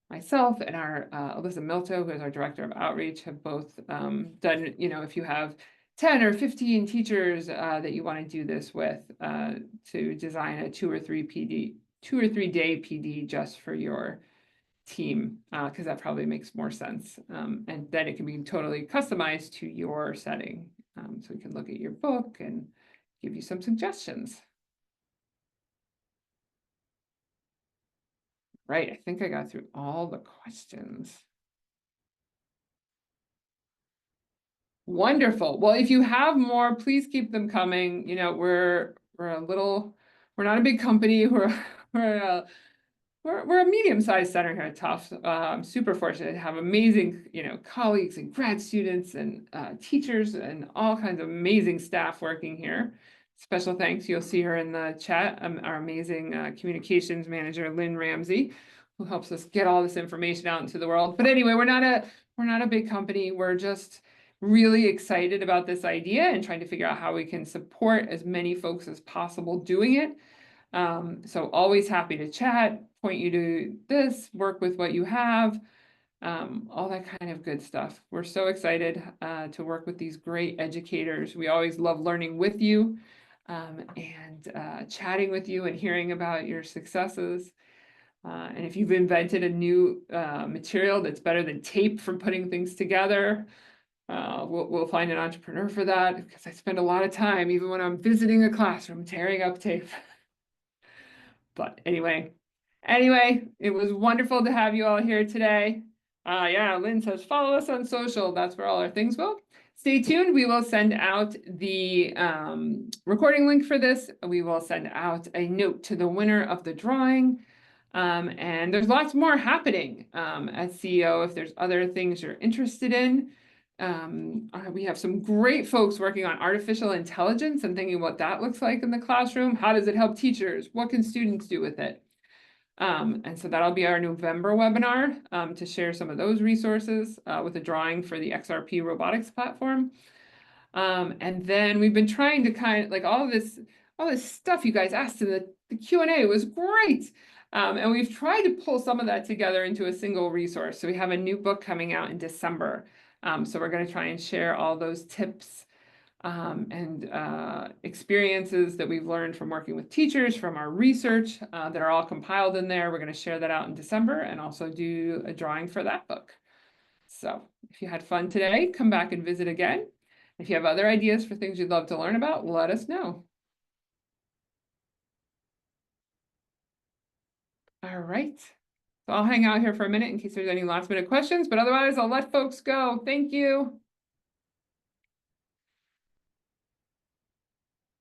Myself and our Alyssa Milto, who is our director of outreach, have both done, if you have 10 or 15 teachers that you want to do this with, to design a 2 or 3 day PD just for your team, because that probably makes more sense. And then it can be totally customized to your setting. So we can look at your book and give you some suggestions. Right, I think I got through all the questions. Wonderful. Well, if you have more, please keep them coming. We're not a big company. We're a medium-sized center here at Tufts. I'm super fortunate to have amazing, colleagues and grad students and teachers and all kinds of amazing staff working here. Special thanks, you'll see her in the chat, our amazing communications manager, Lynn Ramsey, who helps us get all this information out into the world. But anyway, we're not a big company. We're just really excited about this idea and trying to figure out how we can support as many folks as possible doing it. So always happy to chat, point you to this, work with what you have, all that kind of good stuff. We're so excited to work with these great educators. We always love learning with you, and chatting with you and hearing about your successes. And if you've invented a new material that's better than tape for putting things together, we'll find an entrepreneur for that, because I spend a lot of time, even when I'm visiting a classroom, tearing up tape. But anyway, Anyway, it was wonderful to have you all here today. Yeah, Lynn says, follow us on social. That's where all our things will. Stay tuned. We will send out the recording link for this. We will send out a note to the winner of the drawing. And there's lots more happening at CEEO if there's other things you're interested in. We have some great folks working on artificial intelligence and thinking what that looks like in the classroom. How does it help teachers? What can students do with it? And so that'll be our November webinar to share some of those resources with a drawing for the XRP robotics platform. And then we've been trying to kind of like all this stuff you guys asked in the Q&A was great. And we've tried to pull some of that together into a single resource. So we have a new book coming out in December. So we're going to try and share all those tips and experiences that we've learned from working with teachers, from our research that are all compiled in there. We're going to share that out in December and also do a drawing for that book. So if you had fun today, come back and visit again. If you have other ideas for things you'd love to learn about, let us know. All right. So I'll hang out here for a minute in case there's any last minute questions, but otherwise I'll let folks go. Thank you.